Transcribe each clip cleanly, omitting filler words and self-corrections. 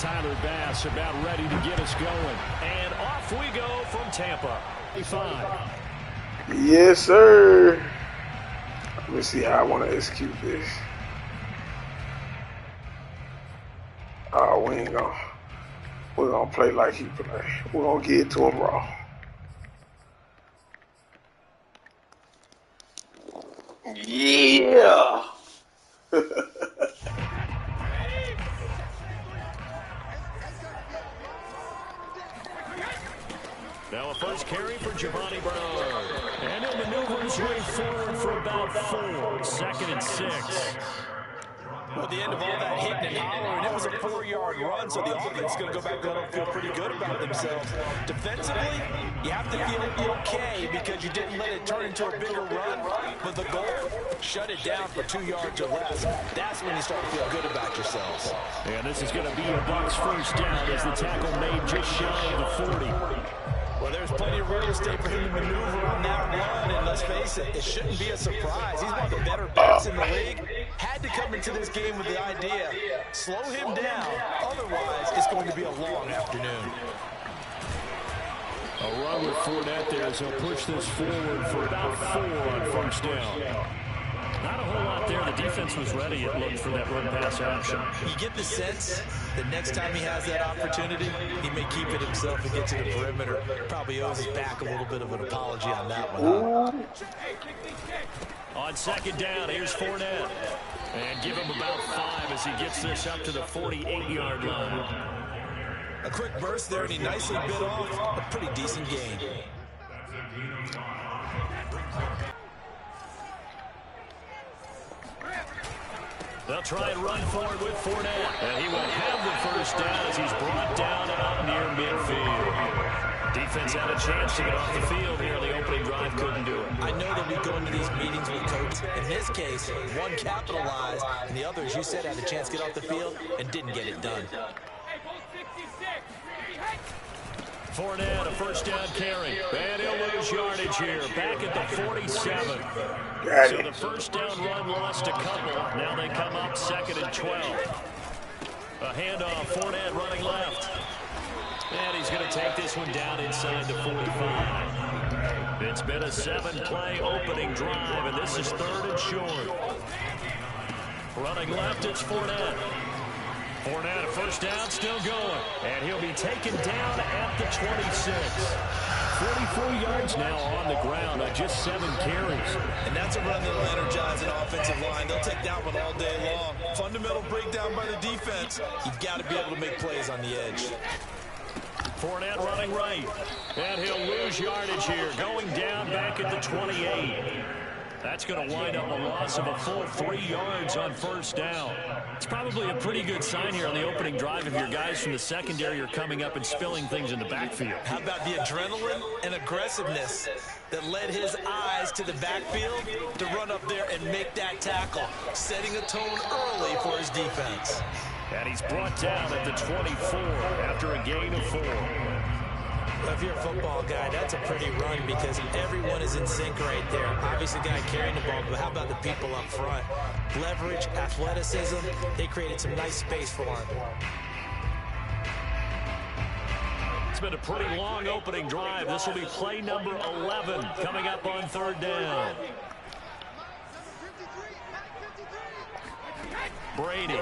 Tyler Bass about ready to get us going. And off we go from Tampa. 5. Yes, sir. Let me see how I want to execute this. Oh, we're gonna play like he play. We're gonna get to him raw. Yeah. Now a first carry for Giovanni Brown. And he'll maneuver his way forward for about 4. 2nd and 6. Well, at the end of all that hitting and hollering, it was a 4-yard run, so the offense is going to go back there and feel pretty good about themselves. Defensively, you have to feel okay because you didn't let it turn into a bigger run. But the goal, shut it down for 2 yards or less. That's when you start to feel good about yourselves. And this is going to be a Bucs first down as the tackle made just shy of the 40. Well, there's plenty of real estate for him to maneuver on that run, and let's face it, it shouldn't be a surprise. He's one of the better backs in the league. Had to come into this game with the idea, slow him down, otherwise it's going to be a long afternoon. A run with Fournette there as he'll push this forward for about 4 on first down. Not a whole lot there. The defense was ready, it looked, for that run-pass action. You get the sense that next time he has that opportunity, he may keep it himself and get to the perimeter. Probably owes his back a little bit of an apology on that one. On second down, here's Fournette. And give him about 5 as he gets this up to the 48-yard line. A quick burst there, and he nicely bit off a pretty decent gain. They'll try and run forward with Fournette. And he will have the first down as he's brought down out near midfield. Defense had a chance to get off the field here. The opening drive couldn't do it. I know that we go into these meetings with coaches. In this case, one capitalized, and the other, as you said, had a chance to get off the field and didn't get it done. Fournette, a first down carry. And he'll lose yardage here. Back at the 47. So the first down run lost a couple. Now they come up 2nd and 12. A handoff, Fournette running left. And he's going to take this one down inside the 45. It's been a 7-play opening drive, and this is 3rd and short. Running left, it's Fournette. Fournette, a first down, still going. And he'll be taken down at the 26. 44 yards now on the ground on just 7 carries. And that's a run that'll energize an offensive line. They'll take that one all day long. Fundamental breakdown by the defense. You've got to be able to make plays on the edge. Fournette running right. And he'll lose yardage here. Going down back at the 28. That's going to wind up a loss of a full 3 yards on first down. It's probably a pretty good sign here on the opening drive if your guys from the secondary are coming up and spilling things in the backfield. How about the adrenaline and aggressiveness that led his eyes to the backfield to run up there and make that tackle, setting a tone early for his defense. And he's brought down at the 24 after a gain of 4. If you're a football guy, that's a pretty run because everyone is in sync right there. Obviously, the guy carrying the ball, but how about the people up front? Leverage, athleticism, they created some nice space for him. It's been a pretty long opening drive. This will be play number 11 coming up on 3rd down. Brady.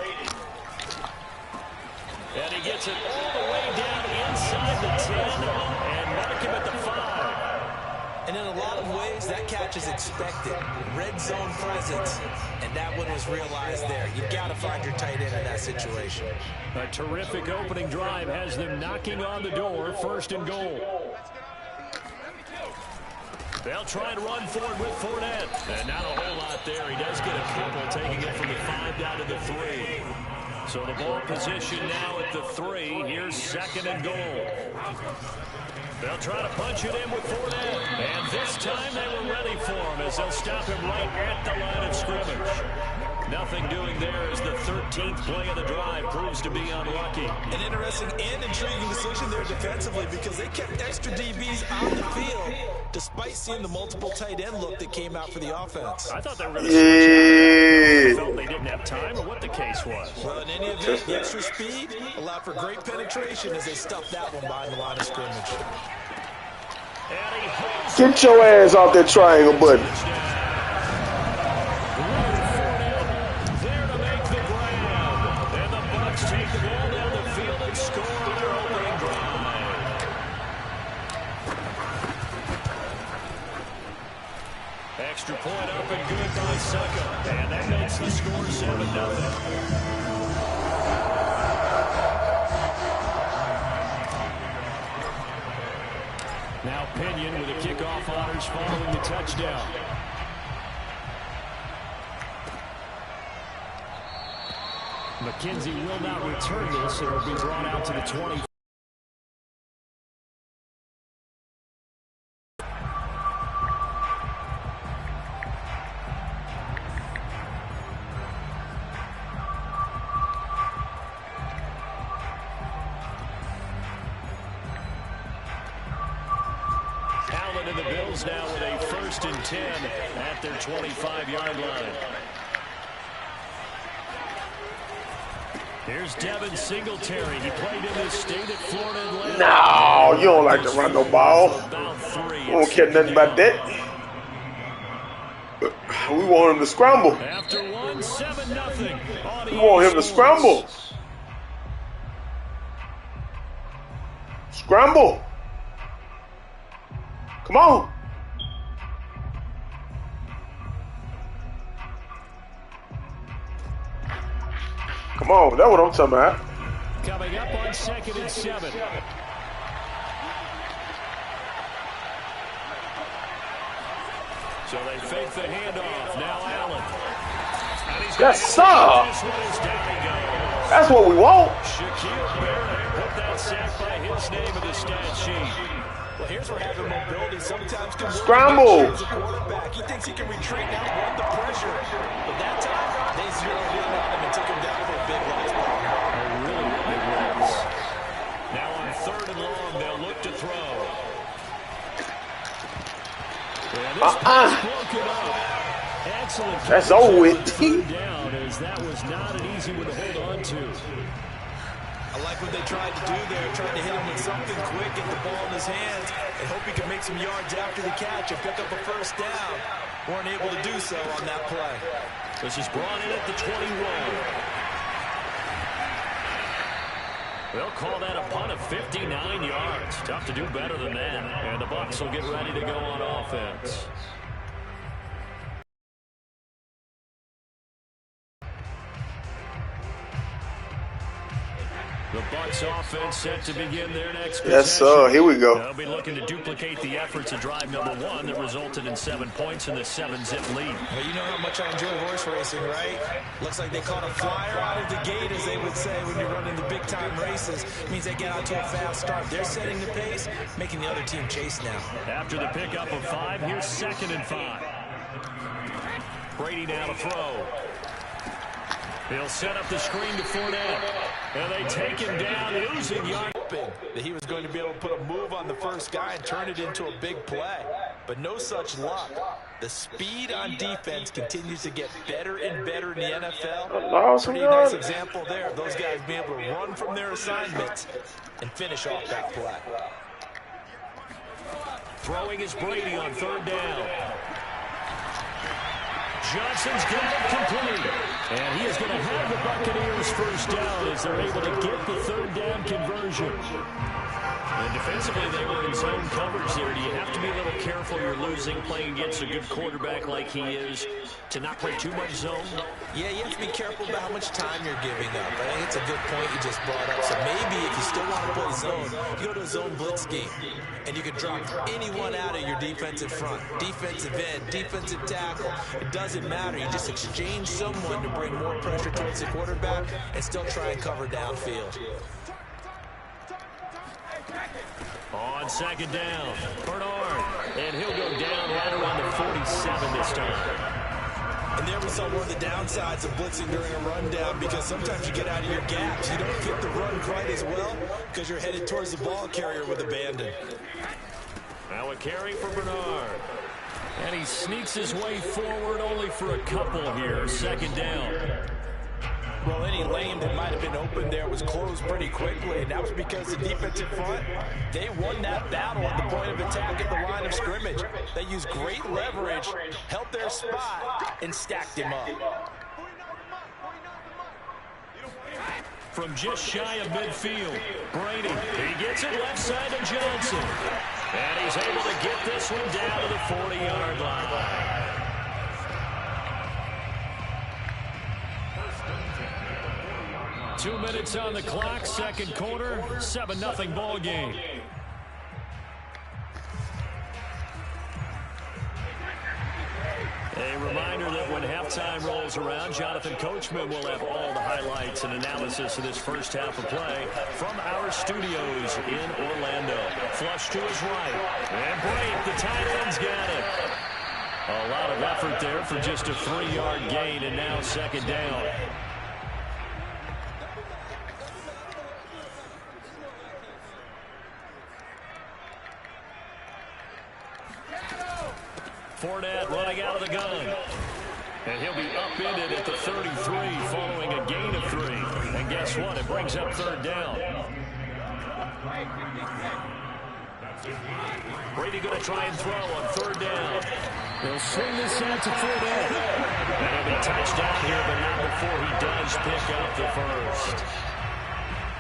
And he gets it all the way down inside the 10 and mark him at the 5. And in a lot of ways, that catch is expected. Red zone presence, and that one was realized there. You've got to find your tight end in that situation. A terrific opening drive has them knocking on the door, 1st and goal. They'll try and run forward with Fournette. And not a whole lot there. He does get a couple, taking it from the 5 down to the 3. So the ball position now at the 3. Here's 2nd and goal. They'll try to punch it in with Fournette. And this time they were ready for him as they'll stop him right at the line of scrimmage. Nothing doing there as the 13th play of the drive proves to be unlucky. An interesting and intriguing decision there defensively because they kept extra DBs on the field despite seeing the multiple tight end look that came out for the offense. I thought they were going to switch out. I felt they didn't have time or what the case was. Well, in any event, the extra speed allowed for great penetration as they stuffed that one behind the line of scrimmage. Get your ass off that triangle button. There to make the grab. And the Bucs take the ball down the field and score on their opening drive. Extra point up and good by Succa. And that makes the score 7-0. Now Pinion with the kickoff honors following the touchdown. McKenzie will not return this. It will be brought out to the 20. And the Bills now with a 1st and 10 at their 25-yard line. Here's Devin Singletary. He played in this state at Florida Atlantic. No, you don't like to run no ball. We don't care nothing about that. We want him to scramble. After 7-0. We want him to scramble. Scramble. Come on. Come on, that's what I'm talking about. Coming up on 2nd and 7. So they fake the handoff. Now Allen. Yes, sir. That's what we want. Shaquille Barrett put that sack by his name in the stat sheet. Well, here's where having mobility sometimes can scramble. As a quarterback, he thinks he can retreat now and the pressure. But that time, they zeroed in on him and took him down for a big loss. A really big loss. Now on 3rd and long, they'll look to throw. Yeah, this pass broken up. Excellent. That's over with. Down, as that was not an easy one to hold on to. I like what they tried to do there, trying to hit him with something quick, get the ball in his hands, and hope he can make some yards after the catch and pick up a 1st down. Weren't able to do so on that play. This is brought in at the 21. They'll call that a punt of 59 yards. Tough to do better than that. And the Bucs will get ready to go on offense. The Bucs offense set to begin their next possession. Yes, sir. Here we go. They'll be looking to duplicate the efforts of drive number 1 that resulted in 7 points in the 7-zip lead. Well, you know how much I enjoy horse racing, right? Looks like they caught a flyer out of the gate, as they would say when you're running the big-time races. It means they get out to a fast start. They're setting the pace, making the other team chase now. After the pickup of 5, here's 2nd and 5. Brady now to throw. He'll set up the screen to Fournette. And they take him down, losing yard. That he was going to be able to put a move on the first guy and turn it into a big play. But no such luck. The speed on defense continues to get better and better in the NFL. Pretty nice example there of those guys being able to run from their assignments and finish off that play. Throwing is Brady on 3rd down. Johnson's got it complete. And he is going to have the Buccaneers 1st down as they're able to get the 3rd down conversion. And defensively, they were in zone coverage there. Do you have to be a little careful? You're losing playing against a good quarterback like he is to not play too much zone? Yeah, you have to be careful about how much time you're giving up. I think it's a good point you just brought up. So maybe if you still want to play zone, you go to a zone blitz scheme. And you can drop anyone out of your defensive front. Defensive end, defensive tackle. It doesn't matter. You just exchange someone to bring more pressure towards the quarterback and still try and cover downfield. On 2nd down, Bernard. And he'll go down right around the 47 this time. And there we saw one of the downsides of blitzing during a rundown, because sometimes you get out of your gaps. You don't get the run quite as well because you're headed towards the ball carrier with abandon. Now a carry for Bernard. And he sneaks his way forward only for a couple here. Second down. Well, any lane that might have been open there was closed pretty quickly, and that was because the defensive front, they won that battle at the point of attack at the line of scrimmage. They used great leverage, held their spot, and stacked him up. From just shy of midfield, Brady, he gets it left side to Johnson. And he's able to get this one down to the 40-yard line. 2 minutes on the clock, second quarter, 7-0 ball game. A reminder that when halftime rolls around, Jonathan Coachman will have all the highlights and analysis of this first half of play from our studios in Orlando. Flush to his right. And break, the tight end's got it. A lot of effort there for just a 3-yard gain, and now second down. Fournette running out of the gun. And he'll be upended at the 33 following a gain of 3. And guess what? It brings up third down. Brady going to try and throw on third down. They'll swing this out to Fournette. And he'll be touchdown here, but not before he does pick up the first.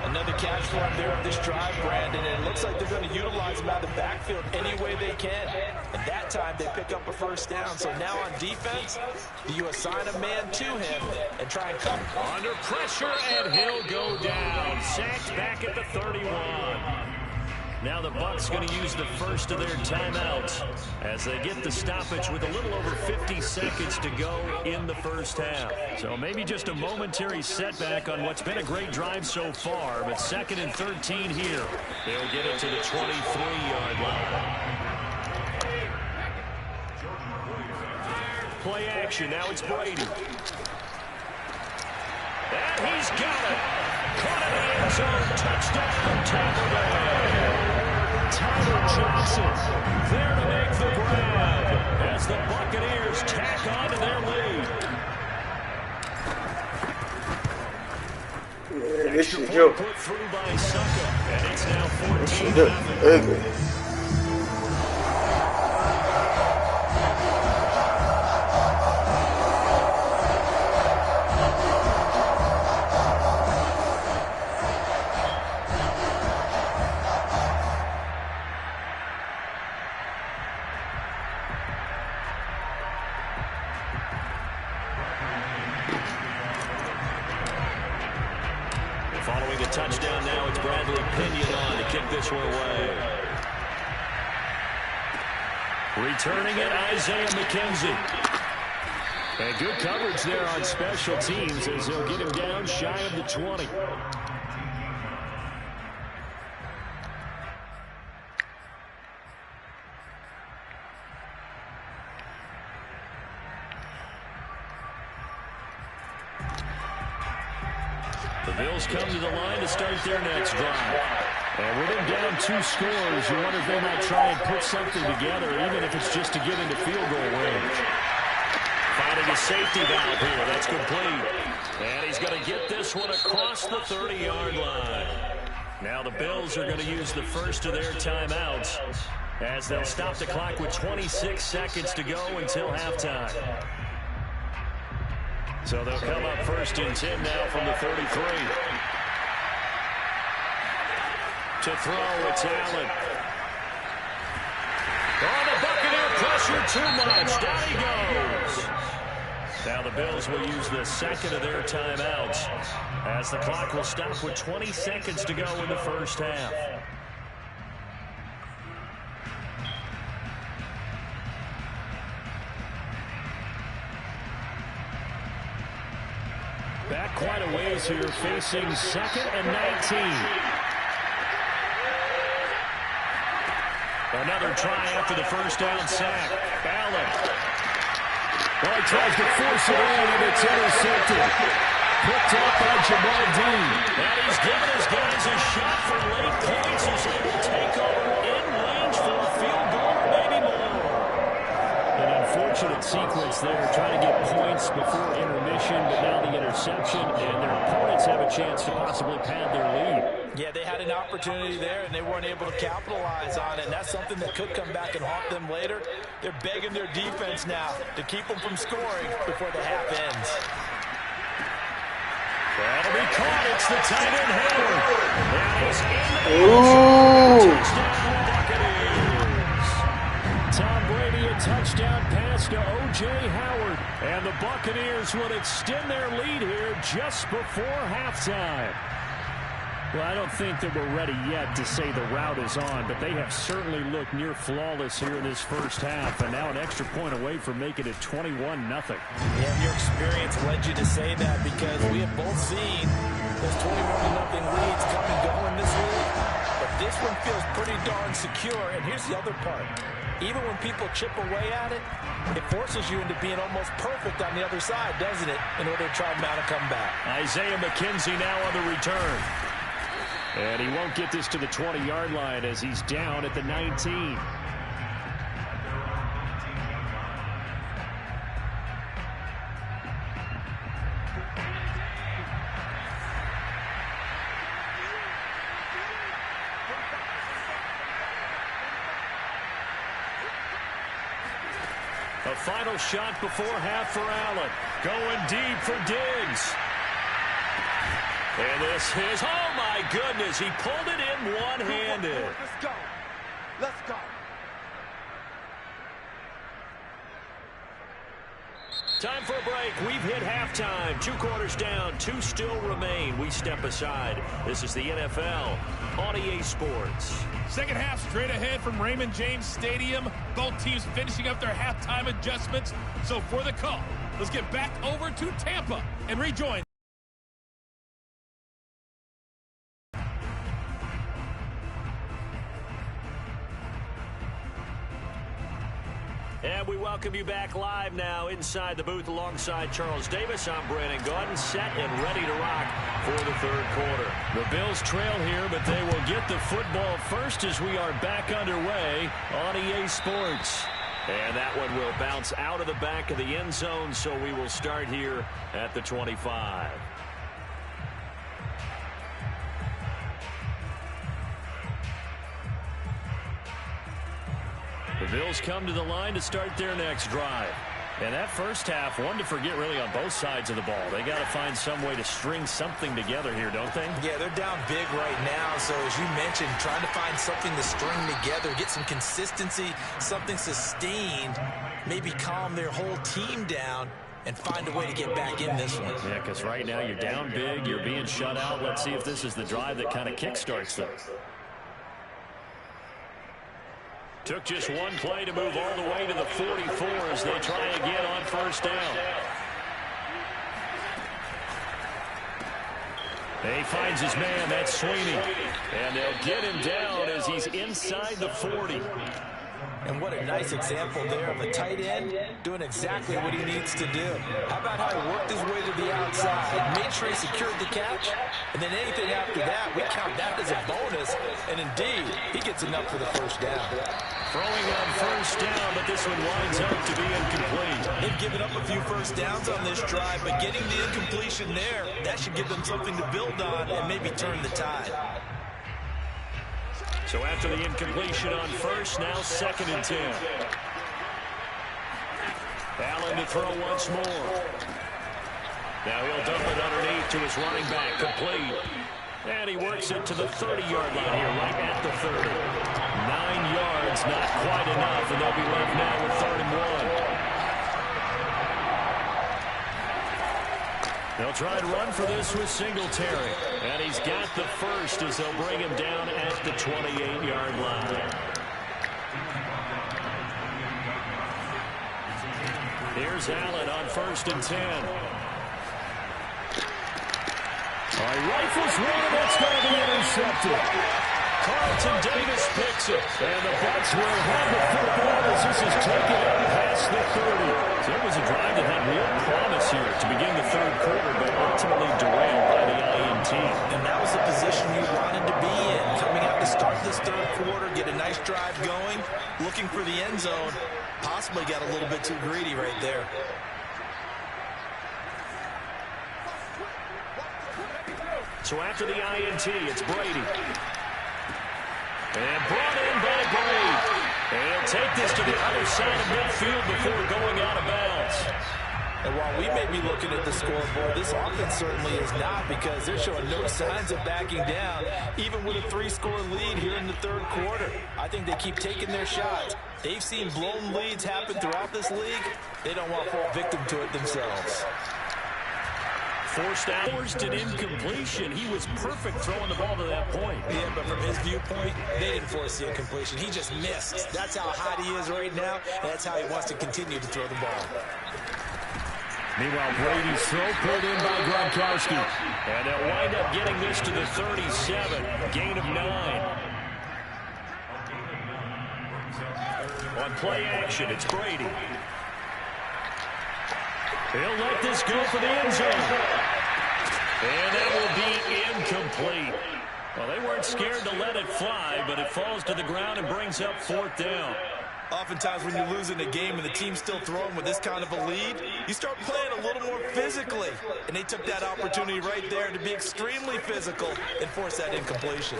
Another catch for him there on this drive, Brandon, and it looks like they're going to utilize him out of the backfield any way they can. And that time they pick up a first down. So now on defense, you assign a man to him and try and cut him. Under pressure, and he'll go down. Sacked back at the 31. Now the Bucs going to use the first of their timeouts as they get the stoppage with a little over 50 seconds to go in the first half. So maybe just a momentary setback on what's been a great drive so far, but 2nd and 13 here. They'll get it to the 23-yard line. Play action. Now it's Brady. And he's got it. Caught in the end zone. Touchdown, Tampa Bay. Tyler Johnson there to make the grab as the Buccaneers tack on to their lead. Yeah, this is joke. Put through by Succa, and it's now 14-0. Touchdown now. It's Bradley Pinion on to kick this one away. Returning it, Isaiah McKenzie. And good coverage there on special teams as they'll get him down shy of the 20. The Bills come to the line to start their next drive. And with them down 2 scores, you wonder if they might try and put something together, even if it's just to get into field goal range. Finding a safety valve here. That's complete. And he's going to get this one across the 30-yard line. Now the Bills are going to use the first of their timeouts as they'll stop the clock with 26 seconds to go until halftime. So they'll come up 1st and 10 now from the 33. To throw, it's Allen. Oh, the Buccaneer pressure too much. Down he goes. Now the Bills will use the 2nd of their timeouts as the clock will stop with 20 seconds to go in the first half. Back quite a ways here, facing 2nd and 19. Another try after the first down sack. Allen. Well, he tries to force it in, and it's intercepted. Picked up by Jamal Dean. And he's given his guys a shot for late points as they will take over in range for a field goal unfortunate sequence there, trying to get points before intermission, but now the interception, and their opponents have a chance to possibly pad their lead. Yeah, they had an opportunity there, and they weren't able to capitalize on it, and that's something that could come back and haunt them later. They're begging their defense now to keep them from scoring before the half ends. That'll be caught. It's the tight end, Howard. That is in the touchdown, Buccaneers. Tom Brady, a touchdown pass to O.J. Howard. And the Buccaneers will extend their lead here just before halftime. Well, I don't think that we're ready yet to say the route is on, but they have certainly looked near flawless here in this first half, and now an extra point away from making it 21-0. Yeah, your experience led you to say that, because we have both seen those 21-0 leads come and go in this league, but this one feels pretty darn secure. And here's the other part. Even when people chip away at it, it forces you into being almost perfect on the other side, doesn't it, in order to try and mount a comeback. Isaiah McKenzie now on the return. And he won't get this to the 20-yard line as he's down at the 19. A final shot before half for Allen. Going deep for Diggs. And this is, oh my goodness, he pulled it in one-handed. Let's go. Let's go. Time for a break. We've hit halftime. 2 quarters down. 2 still remain. We step aside. This is the NFL on EA Sports. Second half straight ahead from Raymond James Stadium. Both teams finishing up their halftime adjustments. So for the call, let's get back over to Tampa and rejoin. And we welcome you back live now inside the booth alongside Charles Davis. I'm Brandon Gaudin, set and ready to rock for the third quarter. The Bills trail here, but they will get the football first as we are back underway on EA Sports. And that one will bounce out of the back of the end zone, so we will start here at the 25. The Bills come to the line to start their next drive. And that first half, one to forget really on both sides of the ball. They got to find some way to string something together here, don't they? Yeah, they're down big right now. So as you mentioned, trying to find something to string together, get some consistency, something sustained, maybe calm their whole team down and find a way to get back in this one. Yeah, because right now you're down big, you're being shut out. Let's see if this is the drive that kind of kickstarts them. Took just one play to move all the way to the 44 as they try again on first down. He finds his man, that's Sweeney. And they'll get him down as he's inside the 40. And what a nice example there of a tight end doing exactly what he needs to do. How about how he worked his way to the outside, made sure he secured the catch, and then anything after that, we count that as a bonus. And indeed, he gets enough for the first down. Throwing on first down, but this one winds up to be incomplete. They've given up a few first downs on this drive, but getting the incompletion there, that should give them something to build on and maybe turn the tide. So after the incompletion on first, now 2nd and 10. Allen to throw once more. Now he'll dump it underneath to his running back, complete. And he works it to the 30-yard line here, right at the 30. 9 yards, not quite enough, and they'll be left now with 3rd and 1. They'll try and run for this with Singletary. And he's got the first as they'll bring him down at the 28-yard line. Here's Allen on 1st and 10. All right, rifles one, and that's going to be intercepted. Carlton Davis picks it, and the Bucs will have the football as this is taken up past the 30. So it was a drive that had real promise here to begin the third quarter, but ultimately derailed by the INT. And that was the position you wanted to be in, coming out to start this third quarter, get a nice drive going, looking for the end zone, Possibly got a little bit too greedy right there. So after the INT, it's Brady. And brought in by Brady. And he'll take this to the other side of midfield before going out of bounds. And while we may be looking at the scoreboard, this offense certainly is not, because they're showing no signs of backing down, even with a 3-score lead here in the third quarter. I think they keep taking their shots. They've seen blown leads happen throughout this league. They don't want to fall victim to it themselves. Forced an incompletion. He was perfect throwing the ball to that point. Yeah, but from his viewpoint, they didn't force the incompletion. He just missed. That's how hot he is right now, and that's how he wants to continue to throw the ball. Meanwhile, Brady's throw pulled in by Gronkowski. And they'll wind up getting this to the 37. Gain of 9. On play action, it's Brady. He'll let this go for the end zone. And that will be incomplete. Well, they weren't scared to let it fly, but it falls to the ground and brings up 4th down. Oftentimes when you're losing a game and the team's still throwing with this kind of a lead, you start playing a little more physically. And they took that opportunity right there to be extremely physical and force that incompletion.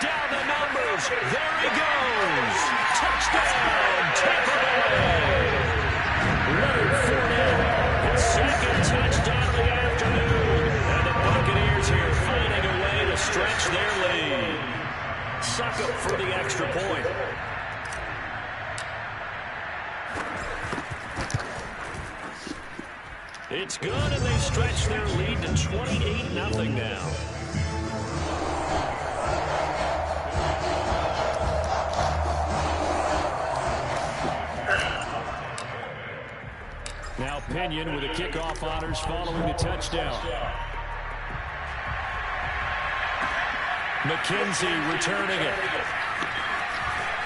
Down the numbers. There he goes. Touchdown, Tampa Bay. Leonard Fournette, his second touchdown of the afternoon. And the Buccaneers here finding a way to stretch their lead. Suck up for the extra point. It's good, and they stretch their lead to 28-0 now. Now Pinion with the kickoff honors following the touchdown. McKenzie returning it.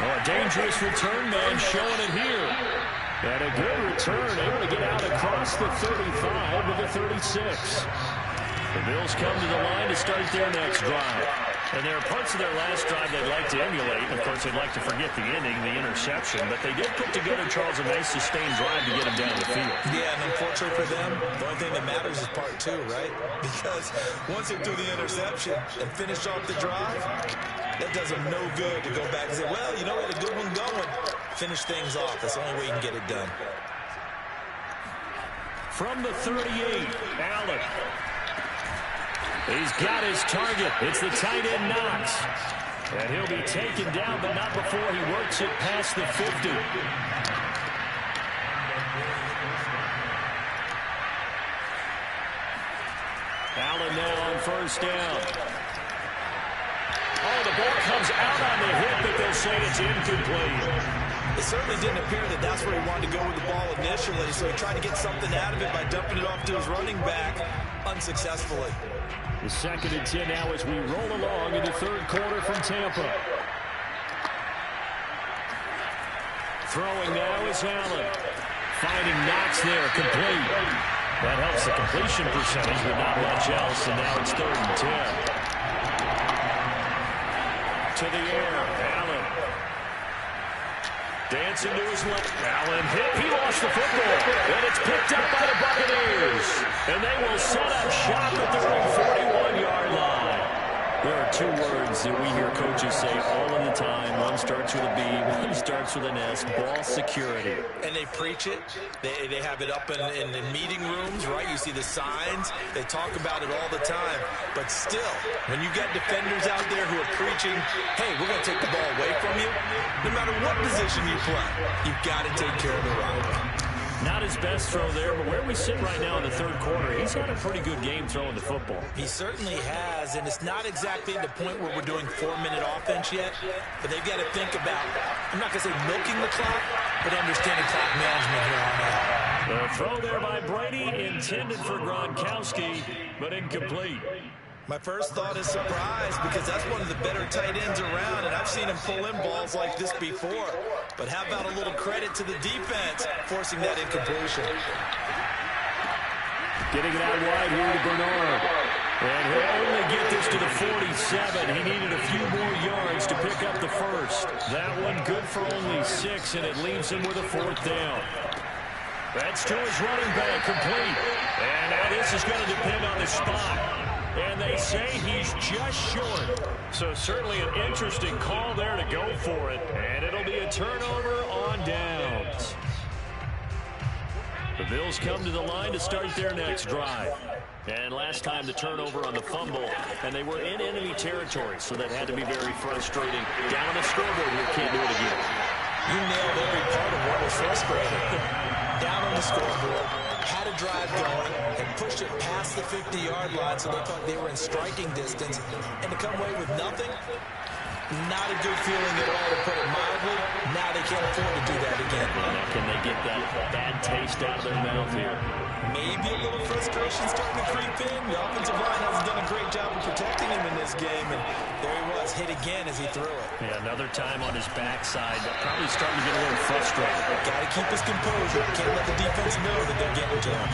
Oh, a dangerous return man showing it here. And a good return, able to get out across the 35 to the 36. The Bills come to the line to start their next drive. And there are parts of their last drive they'd like to emulate. Of course, they'd like to forget the ending, the interception. But they did put together, Charles, a nice sustained drive to get them down the field. Yeah, and unfortunately for them, the only thing that matters is part 2, right? Because once they do the interception and finish off the drive, that does them no good to go back and say, well, you know, we had a good one going. Finish things off. That's the only way you can get it done. From the 38, Allen. He's got his target. It's the tight end Knox. And he'll be taken down, but not before he works it past the 50. Allen now on first down. Oh, the ball comes out on the hit, but they'll say it's incomplete. It certainly didn't appear that that's where he wanted to go with the ball initially, so he tried to get something out of it by dumping it off to his running back unsuccessfully. The 2nd and 10 now as we roll along in the third quarter from Tampa. Throwing now is Allen. Finding Knox there, complete. That helps the completion percentage, but not much else, and now it's 3rd and 10. To the air, Allen. Dancing to his left. Allen hit. He lost the football. And it's picked up by the Buccaneers. And they will set up shop at their own 41-yard line. There are 2 words that we hear coaches say all of the time. One starts with a B, one starts with an S. Ball security. And they preach it. They have it up in meeting rooms, right? You see the signs. They talk about it all the time. But still, when you got defenders out there who are preaching, hey, we're going to take the ball away from you, no matter what position you play, you've got to take care of the rock. Not his best throw there, but where we sit right now in the third quarter, he's had a pretty good game throwing the football. He certainly has, and it's not exactly at the point where we're doing 4-minute offense yet, but they've got to think about, I'm not going to say milking the clock, but understanding clock management here on out. The throw there by Brady, intended for Gronkowski, but incomplete. My first thought is surprise, because that's one of the better tight ends around, and I've seen him pull in balls like this before. But how about a little credit to the defense forcing that incompletion? Getting it out wide here to Bernard. And he'll only get this to the 47. He needed a few more yards to pick up the first. That one good for only 6, and it leaves him with a 4th down. That's to his running back, complete. And now this is going to depend on the spot. And they say he's just short. So certainly an interesting call there to go for it. And it'll be a turnover on downs. The Bills come to the line to start their next drive. And last time the turnover on the fumble, and they were in enemy territory, so that had to be very frustrating. Down on the scoreboard here, can't do it again. You nailed every part of what was frustrating. Down on the scoreboard, had a drive going, and pushed it past the 50-yard line so they thought they were in striking distance. And to come away with nothing, not a good feeling at all, to put it mildly. Now they can't afford to do that again. Now can they get that bad taste out of their mouth here? Maybe a little frustration starting to creep in. The offensive line hasn't done a great job of protecting him in this game, and there he was, hit again as he threw it. Yeah, another time on his backside, probably starting to get a little frustrated. Got to keep his composure. Can't let the defense know that they're getting to him.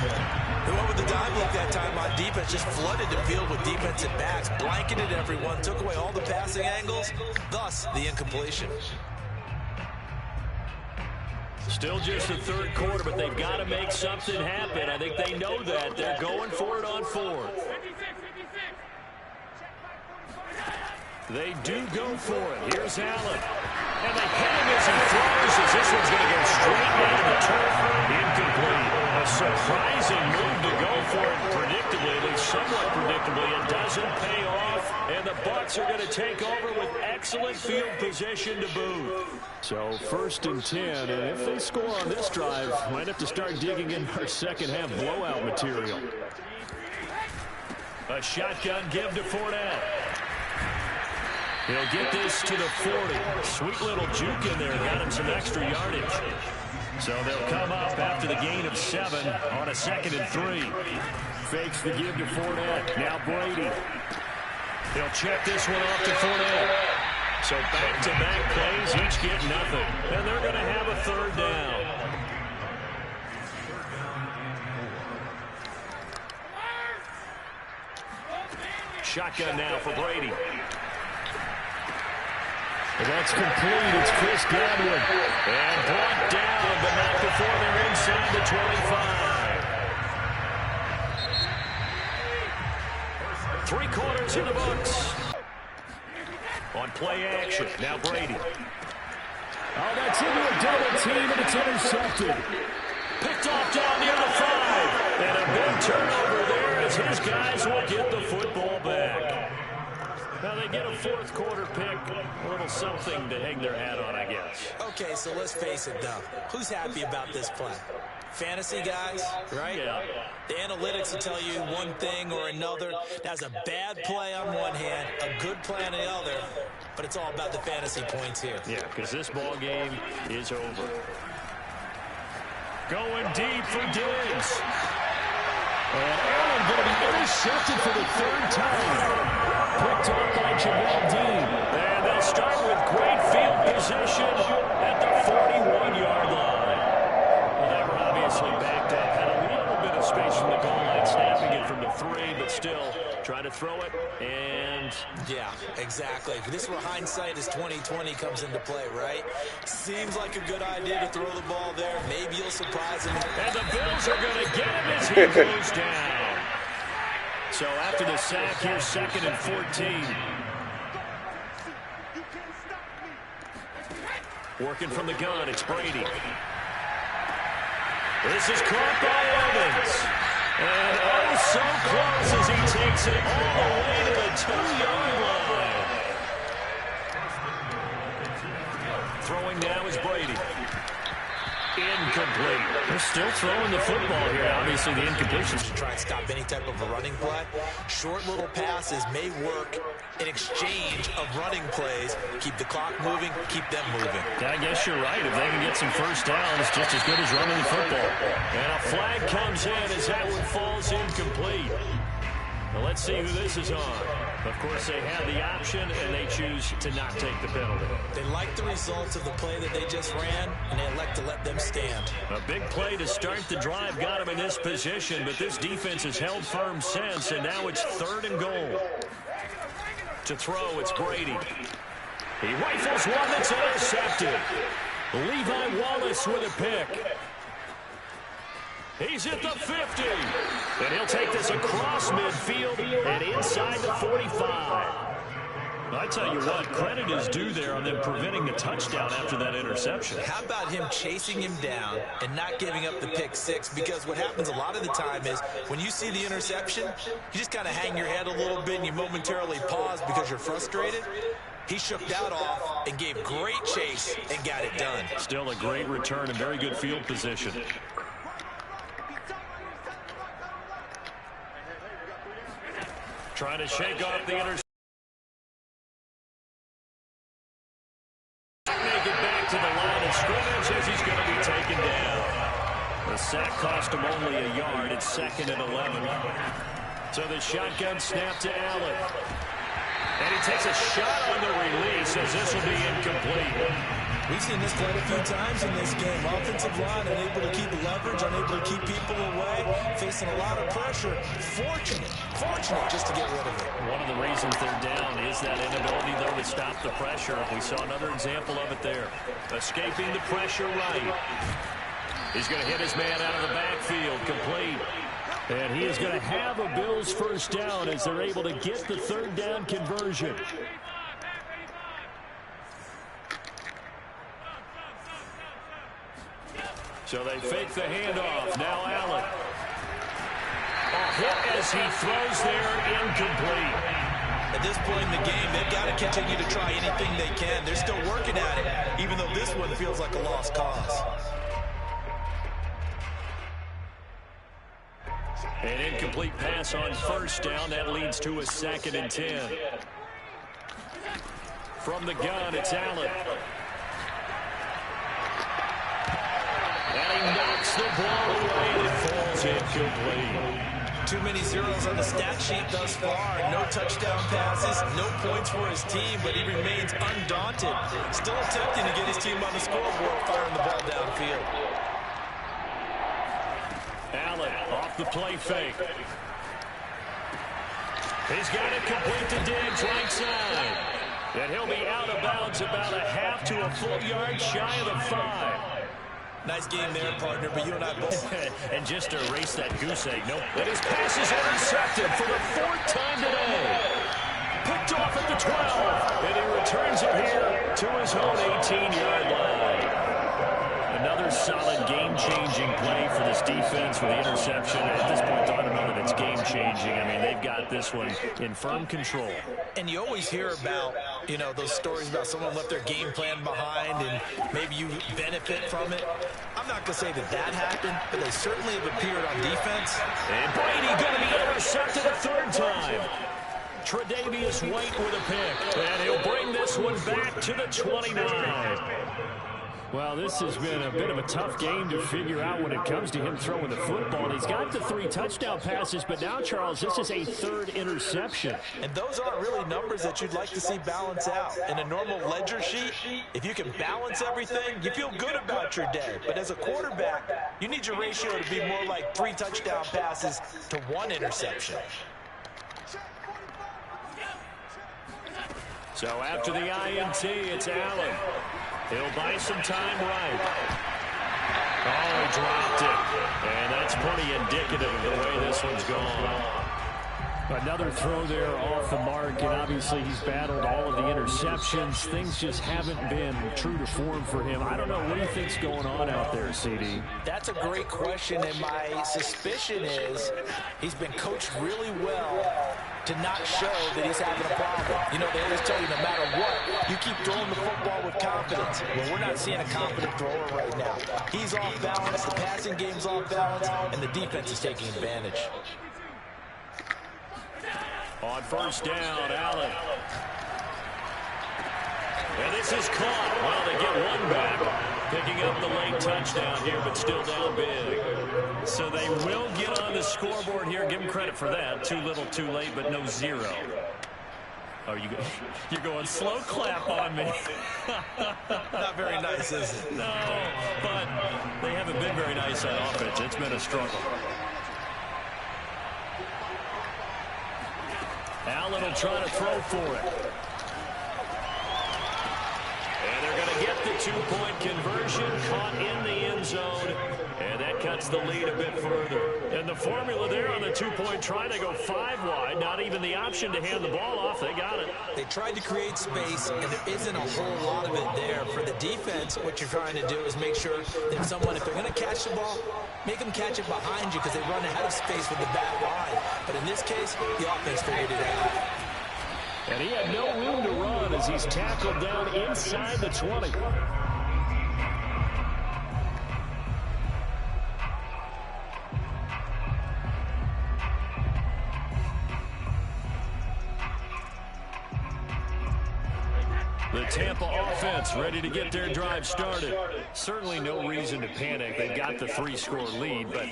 Whoever the dive look that time on defense just flooded the field with defensive backs, blanketed everyone, took away all the passing angles, thus the incompletion. Still just the third quarter, but they've got to make something happen. I think they know that. They're going for it on 4th. They do go for it. Here's Allen. And they hit him as he throws, as this one's going to go straight down the turf. Incomplete. A surprising move to go for it predictably, at least somewhat predictably. It doesn't pay off, and the Bucs are going to take over with excellent field position to boot. So 1st and 10, and if they score on this drive, might have to start digging in our second-half blowout material. A shotgun give to Fournette. He'll get this to the 40. Sweet little juke in there. Got him some extra yardage. So they'll come up after the gain of 7 on a 2nd and 3. Fakes the give to Fournette. Now Brady. He'll check this one off to Fournette. So back-to-back plays, each get nothing. And they're going to have a 3rd down. Shotgun now for Brady. That's complete. It's Chris Godwin. And brought down, but not before they're inside the 25. 3 quarters in the books. On play action. Now Brady. Oh, that's into a double team, and it's intercepted. Picked off down near the 5. And a big turnover there as his guys will get the football back. Now they get a 4th quarter pick, a little something to hang their hat on, I guess. Okay, so let's face it, though. Who's happy about this play? Fantasy guys, right? Yeah. The analytics will tell you one thing or another. That's a bad play on one hand, a good play on the other, but it's all about the fantasy points here. Yeah, because this ball game is over. Going deep for Diggs. And Allen going to be intercepted for the 3rd time. Picked up by Jamel Dean. And they'll start with great field position at the 41-yard line. Well, they were obviously backed up. Had a little bit of space from the goal line, snapping it from the 3, but still trying to throw it. And yeah, exactly. This is where hindsight is 20/20 comes into play, right? Seems like a good idea to throw the ball there. Maybe you'll surprise him. And the Bills are going to get him as he goes down. So after the sack, here's 2nd and 14. Working from the gun, it's Brady. This is caught by Evans. And oh, so close as he takes it all the way to the 2-yard line. Throwing now is Brady. Incomplete. They're still throwing the football here. Obviously, the incompletions to try and stop any type of a running play. Short little passes may work in exchange of running plays. Keep the clock moving, keep them moving. I guess you're right. If they can get some first downs, just as good as running the football. And a flag comes in as that one falls incomplete. Now let's see who this is on. Of course, they have the option, and they choose to not take the penalty. They like the results of the play that they just ran, and they elect to let them stand. A big play to start the drive got him in this position, but this defense has held firm since, and now it's 3rd and goal. To throw, it's Brady. He rifles one that's intercepted. Levi Wallace with a pick. He's at the 50. And he'll take this across midfield and inside the 45. I tell you what, credit is due there on them preventing the touchdown after that interception. How about him chasing him down and not giving up the pick six? Because what happens a lot of the time is when you see the interception, you just kind of hang your head a little bit and you momentarily pause because you're frustrated. He shook that off and gave great chase and got it done. Still a great return and very good field position. Trying to shake off the interception. Make it back to the line of scrimmage as he's going to be taken down. The sack cost him only a yard. It's 2nd and 11. So the shotgun snap to Allen. And he takes a shot on the release as this will be incomplete. We've seen this quite a few times in this game. Offensive line unable to keep leverage, unable to keep people away, facing a lot of pressure. Fortunate just to get rid of it. One of the reasons they're down is that inability, though, to stop the pressure. We saw another example of it there. Escaping the pressure right. He's going to hit his man out of the backfield, complete. And he is going to have a Bills first down as they're able to get the 3rd down conversion. So they fake the handoff. Now Allen. A hit as he throws there, incomplete. At this point in the game, they've got to continue to try anything they can. They're still working at it, even though this one feels like a lost cause. An incomplete pass on first down. That leads to a 2nd and 10. From the gun, it's Allen. And he knocks the ball away and it falls incomplete. Too many zeros on the stat sheet thus far. No touchdown passes, no points for his team, but he remains undaunted. Still attempting to get his team on the scoreboard, firing the ball downfield. Allen off the play fake. He's got it complete to Diggs, right side. And he'll be out of bounds about a half to a full yard shy of the 5. Nice game there, partner, but you and I both. And just to erase that goose egg, nope. And his pass is intercepted for the 4th time today. Picked off at the 12. And he returns it here to his own 18-yard line. Another solid game-changing play for this defense with the interception. At this point, I don't know that it's game-changing. I mean, they've got this one in firm control. And you always hear about, you know, those stories about someone left their game plan behind and maybe you benefit from it. I'm not going to say that happened, but they certainly have appeared on defense. And Brady going to be intercepted a 3rd time. Tre'Davious White with a pick. And he'll bring this one back to the 29. Well, this has been a bit of a tough game to figure out when it comes to him throwing the football. He's got the 3 touchdown passes, but now, Charles, this is a 3rd interception. And those aren't really numbers that you'd like to see balance out. In a normal ledger sheet, if you can balance everything, you feel good about your day. But as a quarterback, you need your ratio to be more like 3 touchdown passes to 1 interception. So after the INT, it's Allen. He'll buy some time right. Oh, he dropped it. And that's pretty indicative of the way this one's gone. Another throw there off the mark, and obviously he's battled all of the interceptions. Things just haven't been true to form for him. I don't know what he thinks going on out there, CD. That's a great question, and my suspicion is he's been coached really well to not show that he's having a problem. You know, they always tell you no matter what, you keep throwing the football with confidence. Well, we're not seeing a confident thrower right now. He's off balance, the passing game's off balance, and the defense is taking advantage. On first down, Allen. And this is caught. Well, they get one back. Picking up the late touchdown here, but still down big. So they will get on the scoreboard here. Give them credit for that. Too little, too late, but no zero. Oh, you're going slow clap on me. Not very nice, is it? No, but they haven't been very nice on offense. It's been a struggle. Allen will try to throw for it. And they're going to get the two-point conversion, caught in the end zone, and that cuts the lead a bit further. And the formula there on the two-point try to go 5 wide, not even the option to hand the ball off. They got it. They tried to create space, and there isn't a whole lot of it there. For the defense, what you're trying to do is make sure that someone, if they're going to catch the ball, make them catch it behind you because they run ahead of space with the back line. But in this case, the offense figured it out. And he had no room to run as he's tackled down inside the 20. The Tampa offense ready to get their drive started. Certainly no reason to panic. They've got the 3-score lead, but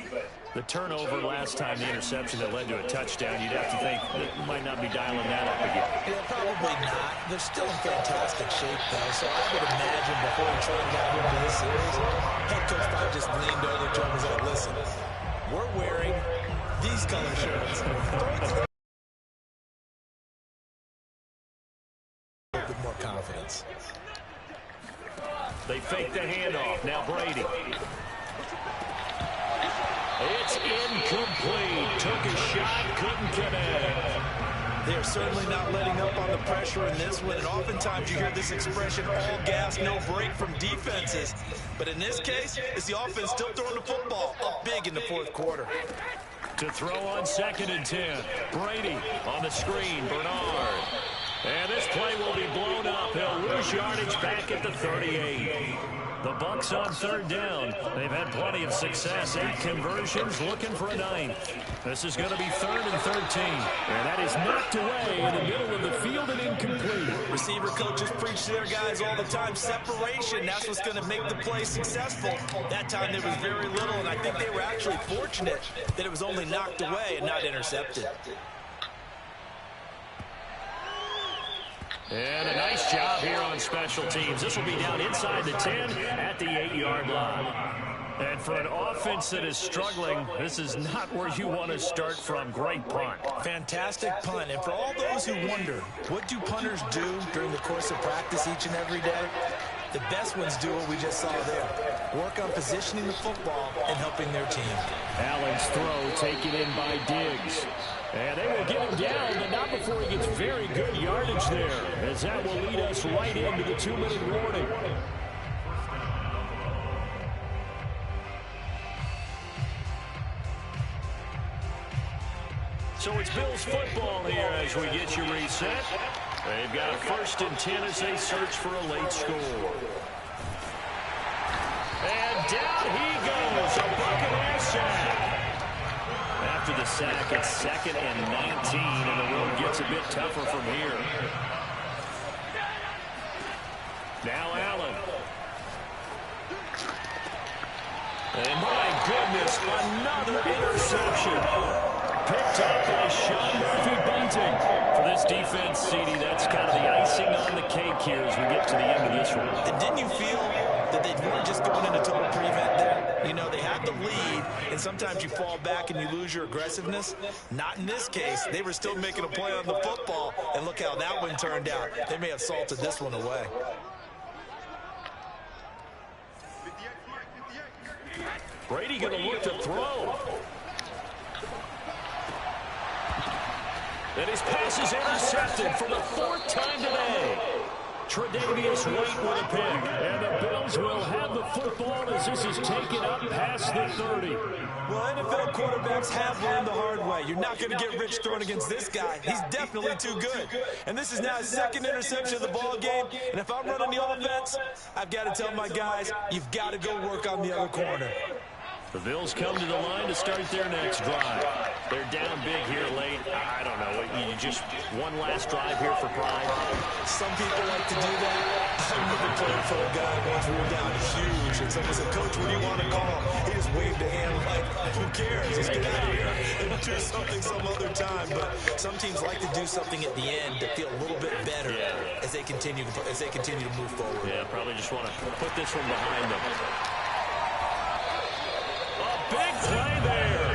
the turnover last time, the interception that led to a touchdown, you'd have to think that might not be dialing that up again. Yeah, probably not. They're still in fantastic shape, though, so I would imagine before he tried to get into this series, head coach probably just leaned over to him and said, listen, we're wearing these color shirts. With more confidence. They fake the handoff. Now Brady. It's incomplete. Took a shot, couldn't connect. They're certainly not letting up on the pressure in this one, and oftentimes you hear this expression, all gas, no break from defenses. But in this case, it's the offense still throwing the football up big in the fourth quarter. To throw on 2nd and 10. Brady on the screen. Bernard. And this play will be blown up. He'll lose yardage back at the 38. The Bucs on 3rd down. They've had plenty of success. 8 conversions, looking for a 9th. This is going to be 3rd and 13. And that is knocked away in the middle of the field and incomplete. Receiver coaches preach to their guys all the time. Separation, that's what's going to make the play successful. That time there was very little, and I think they were actually fortunate that it was only knocked away and not intercepted. And a nice job here on special teams. This will be down inside the 10 at the 8-yard line. And for an offense that is struggling, this is not where you want to start from. Great punt. Fantastic punt. And for all those who wonder, what do punters do during the course of practice each and every day? The best ones do what we just saw there. Work on positioning the football and helping their team. Allen's throw taken in by Diggs. And they will get him down, but not before he gets very good yardage there, as that will lead us right into the 2-minute warning. So it's Bills football here as we get you reset. They've got a 1st and 10 as they search for a late score. And down he goes, a Buccaneer sack. After the sack, it's 2nd and 19, and the road gets a bit tougher from here. Now Allen. And my goodness, another interception. Picked up by Sean Murphy-Bunting. For this defense, CD, that's kind of the icing on the cake here as we get to the end of this one. And didn't you feel that they weren't just going into total prevent there? You know, they had the lead, and sometimes you fall back and you lose your aggressiveness. Not in this case. They were still making a play on the football, and look how that one turned out. They may have salted this one away. Brady going to look to throw. And his pass is intercepted for the 4th time today. Tre'Davious White with a pick. And the Bills will have the football as this is taken up past the 30. Well, NFL quarterbacks have learned the hard way. You're not going to get rich throwing against this guy. He's definitely too good. And this is now his 2nd interception of the ball game. And if I'm running the offense, I've got to tell my guys, you've got to go work on the other corner. The Bills come to the line to start their next drive. They're down big here late. I don't know. You just one last drive here for pride. Some people like to do that. I remember playing for a guy once we were down huge. And someone said, Coach, what do you want to call? He just waved a hand like, who cares? Let's get out of here. And 2 or something some other time, but some teams like to do something at the end to feel a little bit better as they continue to move forward. Yeah, probably just want to put this one behind them. A big play there.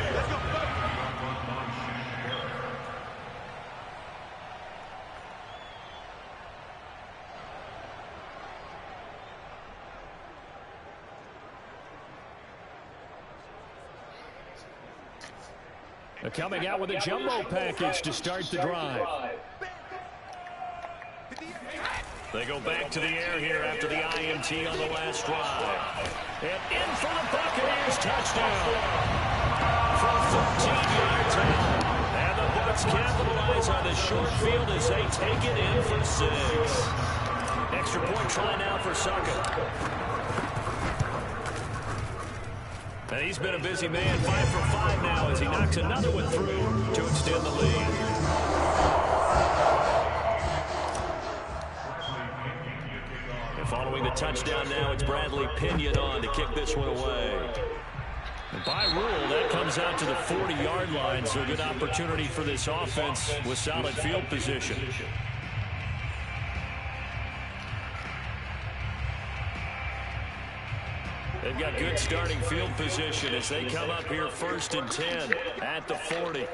They're coming out with a jumbo package to start the drive. They go back to the air here after the INT on the last drive. And in for the Buccaneers touchdown. From 14 yards out. And the Bucs capitalize on the short field as they take it in for 6. Extra point try now for Succa. And he's been a busy man, 5 for 5 now as he knocks another one through to extend the lead. And following the touchdown now, it's Bradley Pinion on to kick this one away. And by rule, that comes out to the 40-yard line, so a good opportunity for this offense with solid field position. They've got good starting field position as they come up here 1st and 10 at the 40.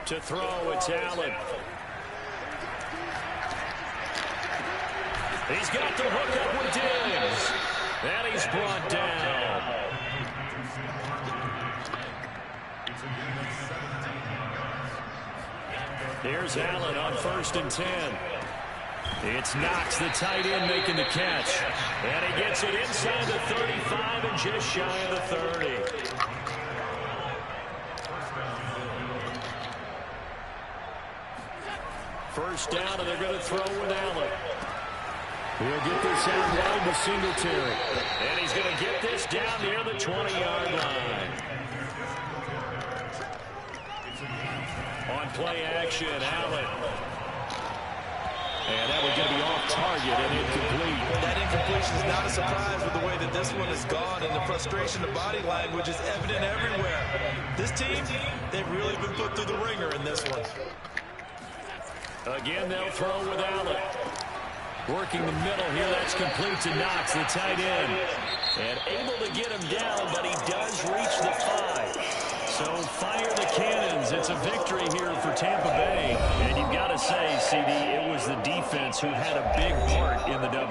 To throw, it's Allen. He's got the hook up with Diggs. And he's brought down. Here's Allen on 1st and 10. It's Knox, the tight end, making the catch. And he gets it inside the 35 and just shy of the 30. First down, and they're going to throw with Allen. He'll get this out wide to Singletary. And he's going to get this down near the 20-yard line. On play action, Allen. And that was going to be off target and incomplete. That incompletion is not a surprise with the way that this one has gone, and the frustration, the body language is evident everywhere. This team, they've really been put through the ringer in this one. Again, they'll throw with Allen. Working the middle here, that's complete to Knox, the tight end. And able to get him down, but he does reach the 5. So fire the cannons. It's a victory here for Tampa Bay. And you've got to say, CD, it was the defense who had a big part in the W.